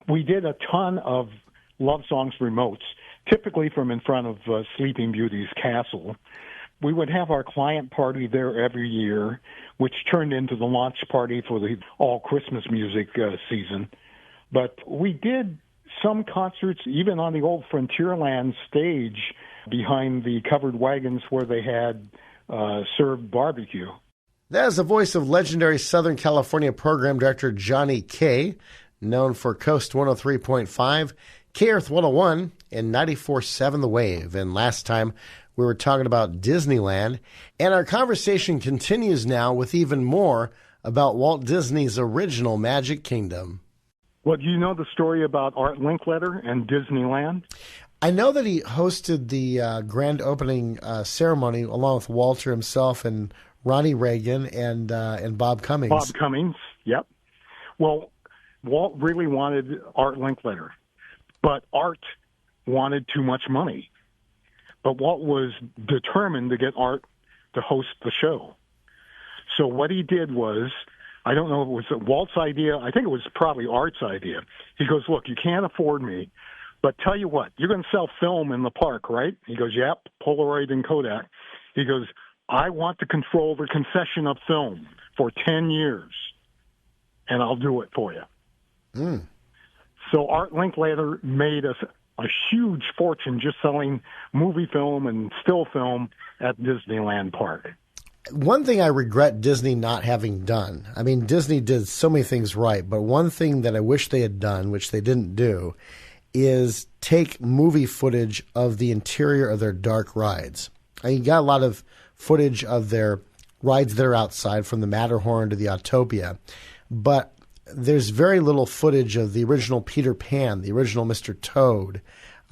We did a ton of Love Songs remotes, typically from in front of Sleeping Beauty's castle. We would have our client party there every year, which turned into the launch party for the all Christmas music season. But we did some concerts even on the old Frontierland stage behind the covered wagons where they had served barbecue. That is the voice of legendary Southern California program director Jhani Kaye, known for KOST 103.5, K-Earth 101, and 94.7 The Wave. And last time we were talking about Disneyland, and our conversation continues now with even more about Walt Disney's original Magic Kingdom. Well, do you know the story about Art Linkletter and Disneyland? I know that he hosted the grand opening ceremony along with Walter himself and Ronnie Reagan and Bob Cummings. Bob Cummings, yep. Well, Walt really wanted Art Linkletter, but Art wanted too much money. But Walt was determined to get Art to host the show. So what he did was, I don't know if it was Walt's idea. I think it was probably Art's idea. He goes, look, you can't afford me, but tell you what, you're going to sell film in the park, right? He goes, yep, Polaroid and Kodak. He goes, I want to control the concession of film for 10 years, and I'll do it for you. Mm. So Art Linkletter made us a huge fortune just selling movie film and still film at Disneyland Park. One thing I regret Disney not having done, I mean, Disney did so many things right, but one thing that I wish they had done, which they didn't do, is take movie footage of the interior of their dark rides. You got a lot of footage of their rides that are outside, from the Matterhorn to the Autopia, but there's very little footage of the original Peter Pan, the original Mr. Toad,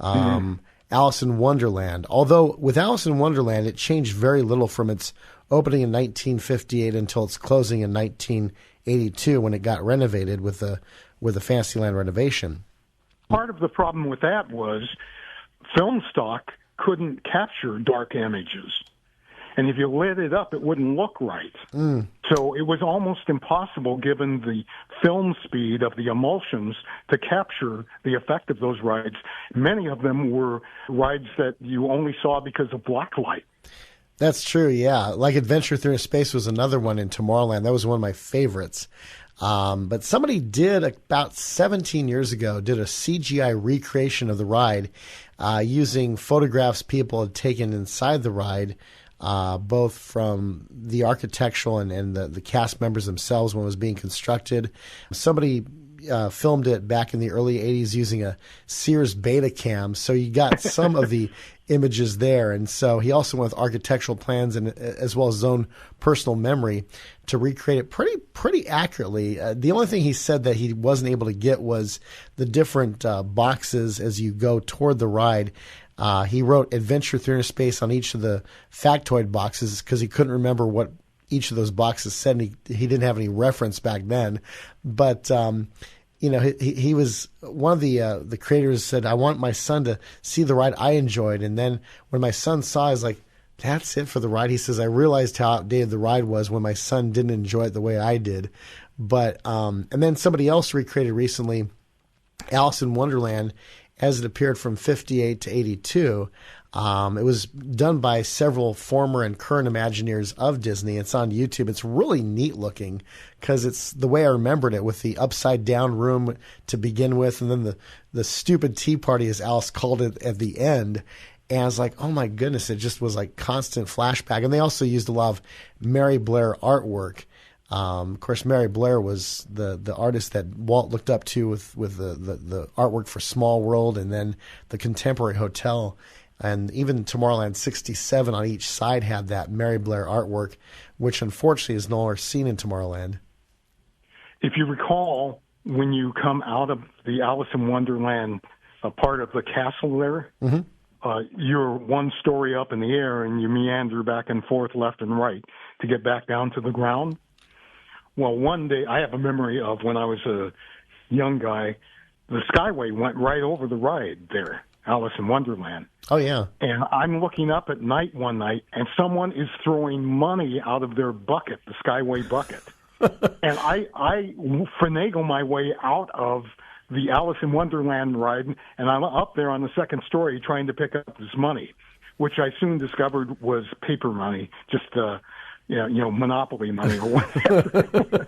Alice in Wonderland. Although with Alice in Wonderland, it changed very little from its opening in 1958 until its closing in 1982 when it got renovated with the Fantasyland renovation. Part of the problem with that was film stock couldn't capture dark images. And if you lit it up, it wouldn't look right. Mm. So it was almost impossible, given the film speed of the emulsions, to capture the effect of those rides. Many of them were rides that you only saw because of blacklight. That's true, yeah. Like Adventure Through Space was another one in Tomorrowland. That was one of my favorites. But somebody did, about 17 years ago, did a CGI recreation of the ride using photographs people had taken inside the ride, both from the architectural and the cast members themselves when it was being constructed. Somebody filmed it back in the early 80s using a Sears Betacam, so you got some of the images there. And so he also went with architectural plans and as well as his own personal memory to recreate it pretty accurately. The only thing he said that he wasn't able to get was the different boxes as you go toward the ride. He wrote Adventure Through Inner Space on each of the factoid boxes because he couldn't remember what each of those boxes said. And he didn't have any reference back then. But, he was one of the creators said, I want my son to see the ride I enjoyed. And then when my son saw it, I was like, that's it for the ride. He says, I realized how outdated the ride was when my son didn't enjoy it the way I did. But, and then somebody else recreated recently Alice in Wonderland as it appeared from 58 to 82. It was done by several former and current Imagineers of Disney. It's on YouTube. It's really neat looking because it's the way I remembered it, with the upside down room to begin with, and then the stupid tea party, as Alice called it, at the end. And I was like, oh my goodness, it just was like constant flashback. And they also used a lot of Mary Blair artwork. Of course, Mary Blair was the artist that Walt looked up to with the artwork for Small World and then the Contemporary Hotel. And even Tomorrowland 67 on each side had that Mary Blair artwork, which unfortunately is no longer seen in Tomorrowland. If you recall, when you come out of the Alice in Wonderland part of the castle there, you're one story up in the air and you meander back and forth left and right to get back down to the ground. Well, one day, I have a memory of when I was a young guy, the Skyway went right over the ride there, Alice in Wonderland. Oh, yeah. And I'm looking up at night one night, and someone is throwing money out of their bucket, the Skyway bucket. And I finagle my way out of the Alice in Wonderland ride, and I'm up there on the second story trying to pick up this money, which I soon discovered was paper money, just Monopoly money or whatever.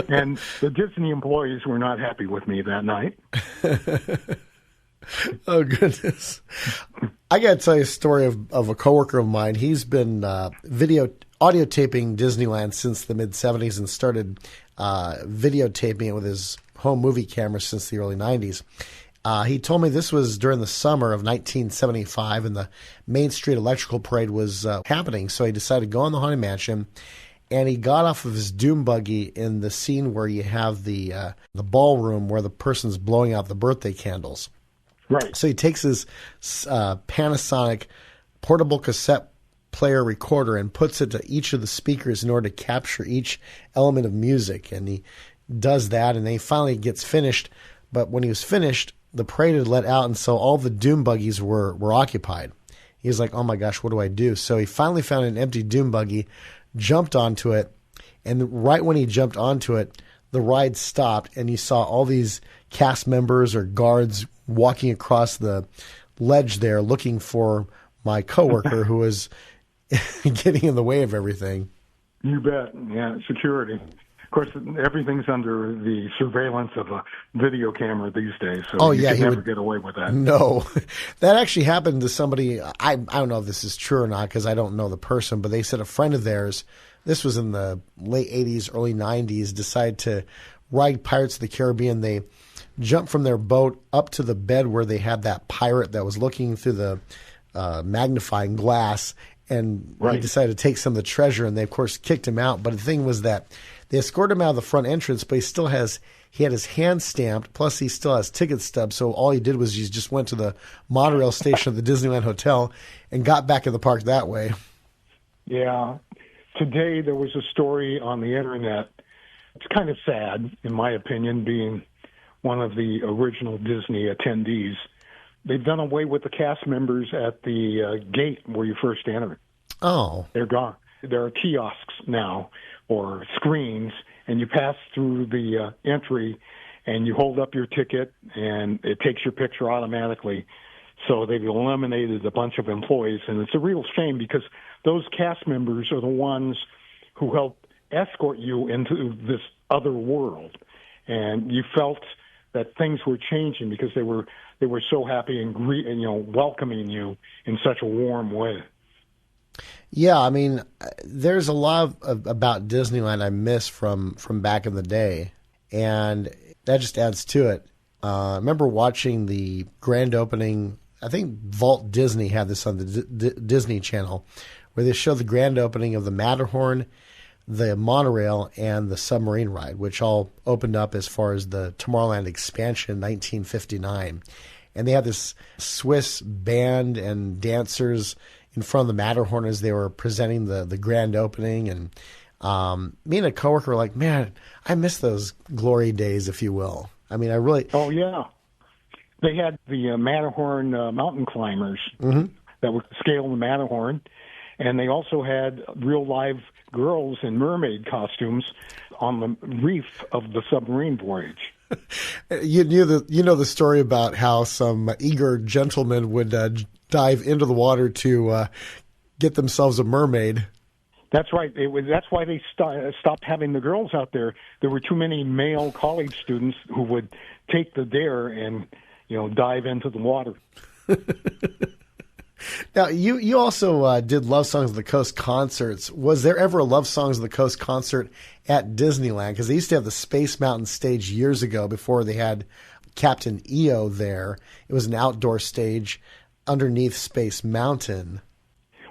And the Disney employees were not happy with me that night. Oh, goodness. I got to tell you a story of a coworker of mine. He's been audio taping Disneyland since the mid-'70s and started videotaping it with his home movie camera since the early 90s. He told me this was during the summer of 1975, and the Main Street Electrical Parade was happening. So he decided to go in the Haunted Mansion, and he got off of his doom buggy in the scene where you have the ballroom where the person's blowing out the birthday candles. Right. So he takes his Panasonic portable cassette player recorder and puts it to each of the speakers in order to capture each element of music. And he does that, and then he finally gets finished. But when he was finished, the parade had let out, and so all the doom buggies were occupied. He was like, oh my gosh, what do I do? So he finally found an empty doom buggy, jumped onto it, and right when he jumped onto it, the ride stopped, and you saw all these cast members or guards walking across the ledge there looking for my coworker who was getting in the way of everything. You bet. Yeah, security. Of course, everything's under the surveillance of a video camera these days, so you can never get away with that. No. That actually happened to somebody. I don't know if this is true or not because I don't know the person, but they said a friend of theirs, this was in the late 80s, early 90s, decided to ride Pirates of the Caribbean. They jumped from their boat up to the bed where they had that pirate that was looking through the magnifying glass, and he decided to take some of the treasure, and they, of course, kicked him out. But the thing was that they escorted him out of the front entrance, but he had his hand stamped, plus he still has ticket stubs, so all he did was he just went to the monorail station of the Disneyland Hotel and got back in the park that way. Yeah. Today there was a story on the internet. It's kind of sad, in my opinion, being one of the original Disney attendees. They've done away with the cast members at the gate where you first enter. Oh. They're gone. There are kiosks now or screens, and you pass through the entry and you hold up your ticket and it takes your picture automatically. So they've eliminated a bunch of employees, and it's a real shame because those cast members are the ones who help escort you into this other world. And you felt that things were changing because they were so happy and welcoming you in such a warm way. Yeah, I mean, there's a lot about Disneyland I miss from back in the day, and that just adds to it. I remember watching the grand opening. I think Walt Disney had this on the Disney Channel, where they show the grand opening of the Matterhorn, the monorail, and the submarine ride, which all opened up as far as the Tomorrowland expansion in 1959. And they had this Swiss band and dancers in front of the Matterhorn as they were presenting the grand opening. And me and a coworker were like, man, I miss those glory days, if you will. I mean, I really... Oh, yeah. They had the Matterhorn mountain climbers that would scale the Matterhorn. And they also had real live girls in mermaid costumes on the reef of the submarine voyage. You know the story about how some eager gentlemen would dive into the water to get themselves a mermaid. That's right. That's why they stopped having the girls out there. There were too many male college students who would take the dare and dive into the water. Now, you also did Love Songs of the Coast concerts. Was there ever a Love Songs of the Coast concert at Disneyland? Because they used to have the Space Mountain stage years ago before they had Captain EO there. It was an outdoor stage underneath Space Mountain.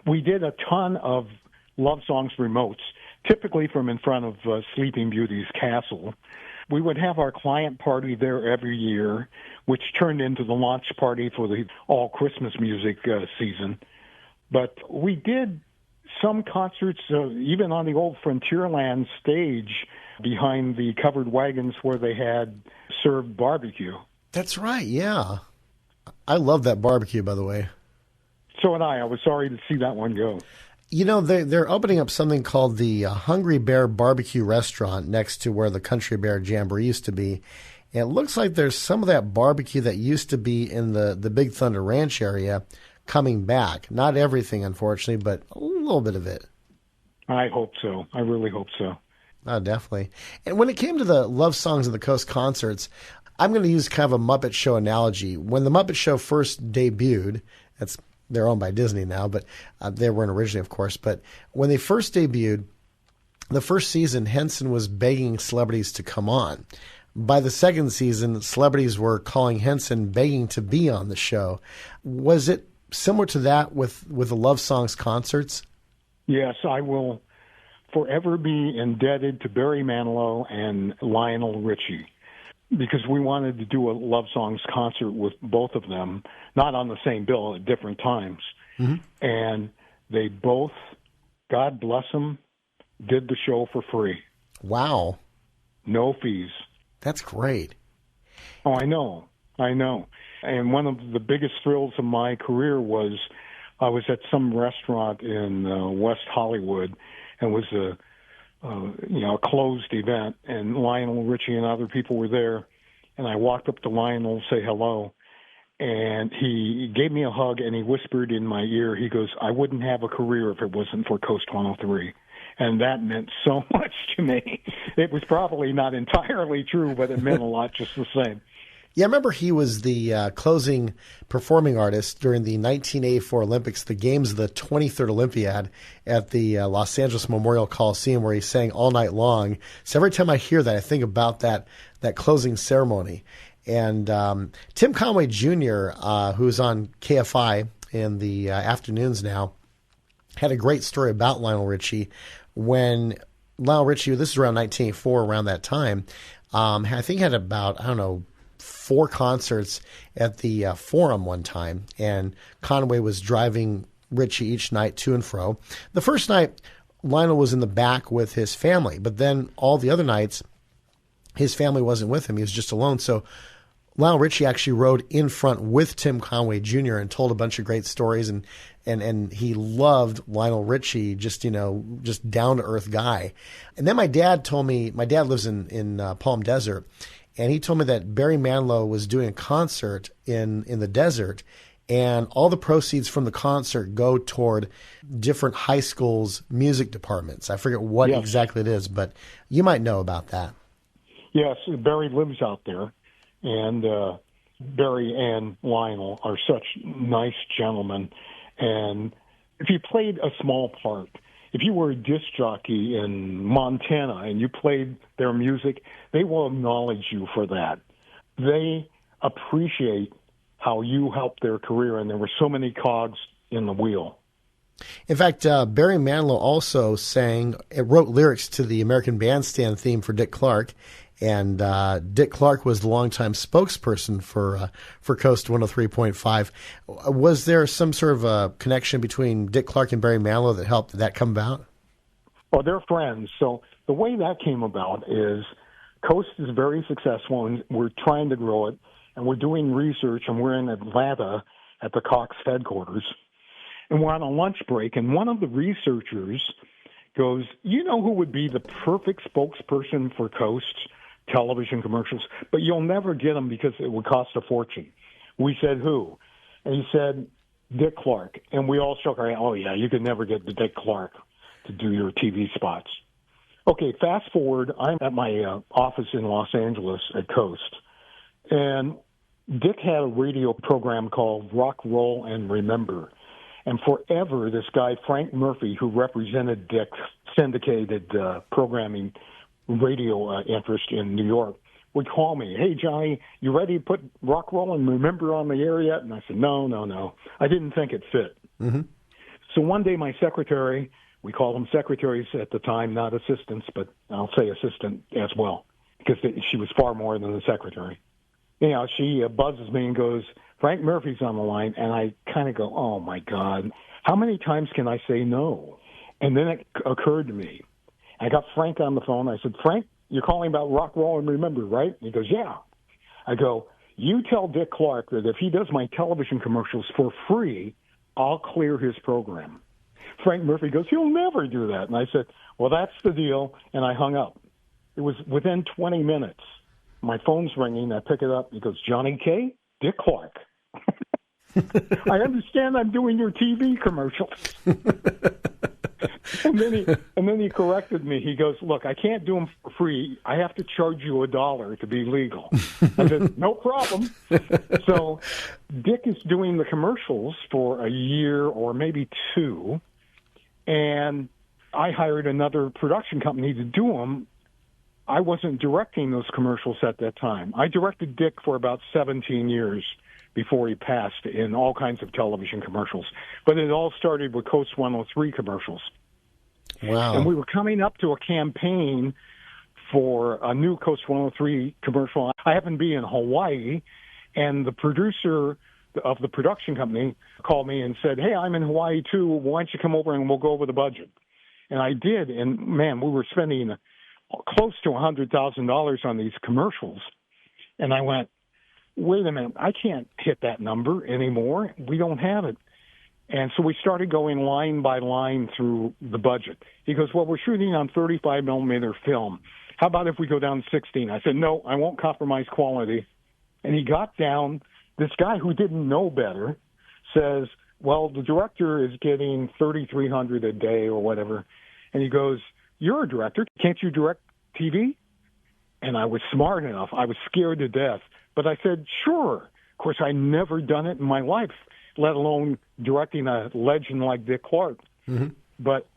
We did a ton of Love Songs remotes, typically from in front of Sleeping Beauty's castle. We would have our client party there every year, which turned into the launch party for the all Christmas music season. But we did some concerts, even on the old Frontierland stage behind the covered wagons where they had served barbecue. That's right, yeah. I love that barbecue, by the way. So did I. I was sorry to see that one go. They're opening up something called the Hungry Bear Barbecue Restaurant next to where the Country Bear Jamboree used to be. And it looks like there's some of that barbecue that used to be in the Big Thunder Ranch area coming back. Not everything, unfortunately, but a little bit of it. I hope so. I really hope so. Oh, definitely. And when it came to the Love Songs of the Coast concerts, I'm going to use kind of a Muppet Show analogy. When the Muppet Show first debuted, they're owned by Disney now, but they weren't originally, of course. But when they first debuted, the first season, Henson was begging celebrities to come on. By the second season, celebrities were calling Henson, begging to be on the show. Was it similar to that with the Love Songs concerts? Yes, I will forever be indebted to Barry Manilow and Lionel Richie, because we wanted to do a Love Songs concert with both of them, not on the same bill at different times. Mm-hmm. And they both, God bless them, did the show for free. Wow. No fees. That's great. Oh, I know. And one of the biggest thrills of my career was I was at some restaurant in West Hollywood, and it was a closed event, and Lionel Richie and other people were there, and I walked up to Lionel to say hello, and he gave me a hug, and he whispered in my ear, he goes, I wouldn't have a career if it wasn't for Coast 103. And that meant so much to me. It was probably not entirely true, but it meant a lot just the same. Yeah, I remember he was the closing performing artist during the 1984 Olympics, the Games of the 23rd Olympiad at the Los Angeles Memorial Coliseum, where he sang all night long. So every time I hear that, I think about that closing ceremony. And Tim Conway Jr., who's on KFI in the afternoons now, had a great story about Lionel Richie. When Lionel Richie, this is around 1984, around that time, I think had about, 4 concerts at the Forum one time, and Conway was driving Richie each night to and fro. The first night, Lionel was in the back with his family, but then all the other nights, his family wasn't with him. He was just alone. So Lionel Richie actually rode in front with Tim Conway Jr. and told a bunch of great stories, and he loved Lionel Richie, just down-to-earth guy. And then my dad told me, my dad lives in Palm Desert, and he told me that Barry Manilow was doing a concert in the desert, and all the proceeds from the concert go toward different high schools' music departments. I forget what exactly it is, but you might know about that. Yes, Barry lives out there, and Barry and Lionel are such nice gentlemen. And if you played a small part, if you were a disc jockey in Montana and you played their music, they will acknowledge you for that. They appreciate how you helped their career, and there were so many cogs in the wheel. In fact, Barry Manilow also wrote lyrics to the American Bandstand theme for Dick Clark, and Dick Clark was the longtime spokesperson for KOST 103.5. Was there some sort of a connection between Dick Clark and Barry Manilow that helped that come about? Well, they're friends. So the way that came about is KOST is very successful, and we're trying to grow it, and we're doing research, and we're in Atlanta at the Cox headquarters, and we're on a lunch break, and one of the researchers goes, you know who would be the perfect spokesperson for KOST television commercials, but you'll never get them because it would cost a fortune. We said, who? And he said, Dick Clark. And we all shook our head. Oh, yeah, you could never get the Dick Clark to do your TV spots. Okay, fast forward. I'm at my office in Los Angeles at KOST, and Dick had a radio program called Rock, Roll, and Remember. And forever, this guy, Frank Murphy, who represented Dick's syndicated programming radio interest in New York, would call me, hey, Johnny, you ready to put Rock, Roll, and Remember on the air yet? And I said, no. I didn't think it fit. Mm-hmm. So one day my secretary, we called them secretaries at the time, not assistants, but I'll say assistant as well, because she was far more than a secretary. She buzzes me and goes, Frank Murphy's on the line, and I kind of go, oh, my God, how many times can I say no? And then it occurred to me. I got Frank on the phone. I said, Frank, you're calling about Rock, Roll, and Remember, right? He goes, yeah. I go, you tell Dick Clark that if he does my television commercials for free, I'll clear his program. Frank Murphy goes, he'll never do that. And I said, well, that's the deal, and I hung up. It was within 20 minutes. My phone's ringing. I pick it up. He goes, Jhani Kaye, Dick Clark. I understand I'm doing your TV commercials. And then he corrected me. He goes, look, I can't do them for free. I have to charge you $1 to be legal. I said, no problem. So Dick is doing the commercials for a year or maybe two, and I hired another production company to do them. I wasn't directing those commercials at that time. I directed Dick for about 17 years before he passed in all kinds of television commercials. But it all started with KOST 103 commercials. Wow. And we were coming up to a campaign for a new KOST 103 commercial. I happened to be in Hawaii, and the producer of the production company called me and said, hey, I'm in Hawaii too. Why don't you come over and we'll go over the budget? And I did. And, man, we were spending close to $100,000 on these commercials. And I went, wait a minute, I can't hit that number anymore. We don't have it. And so we started going line by line through the budget. He goes, well, we're shooting on 35 millimeter film. How about if we go down to 16? I said, no, I won't compromise quality. And he got down. This guy who didn't know better says, well, the director is getting $3,300 a day or whatever. And he goes, you're a director. Can't you direct TV? And I was smart enough. I was scared to death. But I said, sure. Of course, I never done it in my life, let alone directing a legend like Dick Clark. Mm-hmm. But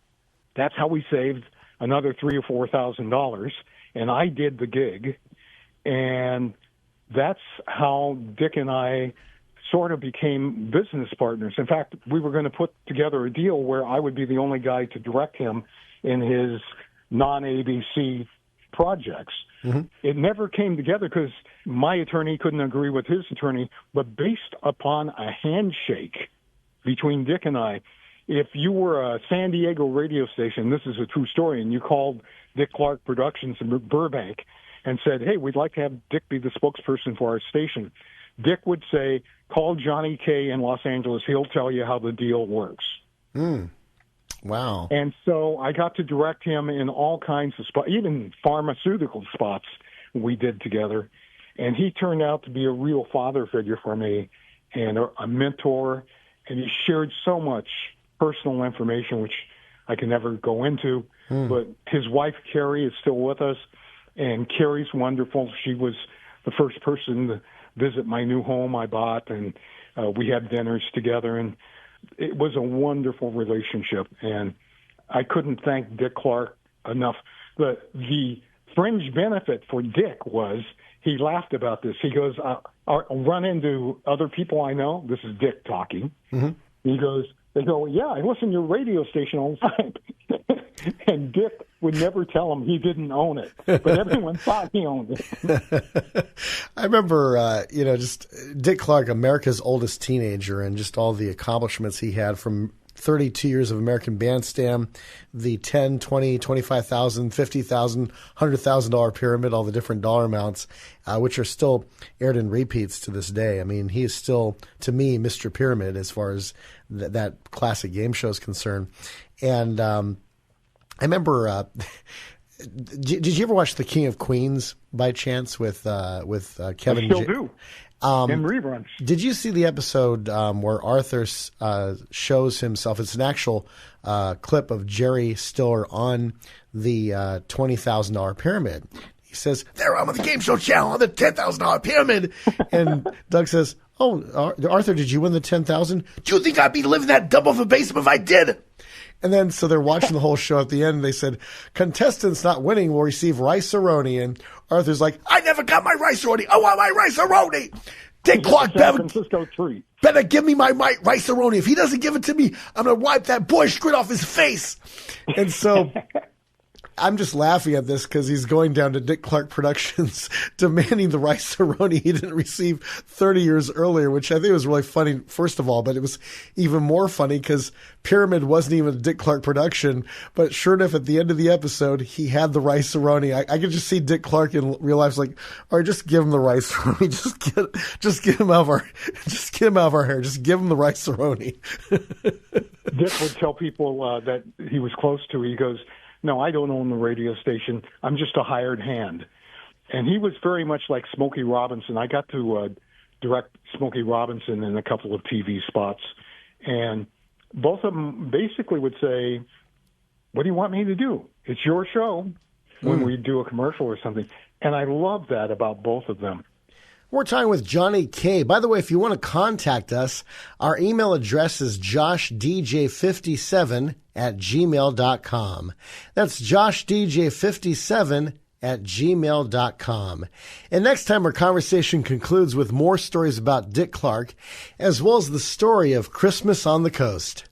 that's how we saved another $3,000 or $4,000. And I did the gig. And that's how Dick and I sort of became business partners. In fact, we were going to put together a deal where I would be the only guy to direct him in his non-ABC projects. Mm-hmm. It never came together because my attorney couldn't agree with his attorney, but based upon a handshake between Dick and I, if you were a San Diego radio station, this is a true story, and you called Dick Clark Productions in Burbank and said, hey, we'd like to have Dick be the spokesperson for our station, Dick would say, call Jhani Kaye in Los Angeles. He'll tell you how the deal works. Mm. Wow. And so I got to direct him in all kinds of spots, even pharmaceutical spots we did together. And he turned out to be a real father figure for me and a mentor. And he shared so much personal information, which I can never go into. But his wife, Carrie, is still with us. And Carrie's wonderful. She was the first person to visit my new home I bought. And we had dinners together. And it was a wonderful relationship, and I couldn't thank Dick Clark enough. The fringe benefit for Dick was he laughed about this. He goes, I'll run into other people I know. This is Dick talking. Mm-hmm. He goes, they go, yeah, I listen to your radio station all the time. And Dick would never tell him he didn't own it, but everyone thought he owned it. I remember, just Dick Clark, America's oldest teenager, and just all the accomplishments he had from 32 years of American Bandstand, the $10,000, $20,000, $25,000, $50,000, $100,000 pyramid, all the different dollar amounts, which are still aired in repeats to this day. I mean, he is still, to me, Mr. Pyramid as far as that classic game show is concerned. And I remember, did you ever watch The King of Queens by chance with Kevin? I still do. In reruns. Did you see the episode where Arthur shows himself? It's an actual clip of Jerry Stiller on the $20,000 pyramid. He says, "There I'm on the game show channel on the $10,000 pyramid," and Doug says, "Oh, Arthur, did you win the $10,000? Do you think I'd be living that dumb of a basement if I did?" And then, so they're watching the whole show. At the end, they said, contestants not winning will receive rice-a-roni. And Arthur's like, I never got my rice-a-roni. I want my rice-a-roni. Dick Clark better give me my rice-a-roni. If he doesn't give it to me, I'm going to wipe that boyish grin off his face. And so I'm just laughing at this because he's going down to Dick Clark Productions demanding the rice-a-roni he didn't receive 30 years earlier, which I think was really funny, first of all, but it was even more funny because Pyramid wasn't even a Dick Clark production, but sure enough, at the end of the episode, he had the rice-a-roni. I could just see Dick Clark in real life like, all right, just give him the rice-a-roni. Just get him out of our hair. Just give him the rice-a-roni. Dick would tell people that he was close to, he goes, no, I don't own the radio station. I'm just a hired hand. And he was very much like Smokey Robinson. I got to direct Smokey Robinson in a couple of TV spots. And both of them basically would say, what do you want me to do? It's your show when we do a commercial or something. And I love that about both of them. We're talking with Jhani Kaye. By the way, if you want to contact us, our email address is joshdj57@gmail.com. That's joshdj57@gmail.com. And next time our conversation concludes with more stories about Dick Clark, as well as the story of Christmas on the Coast.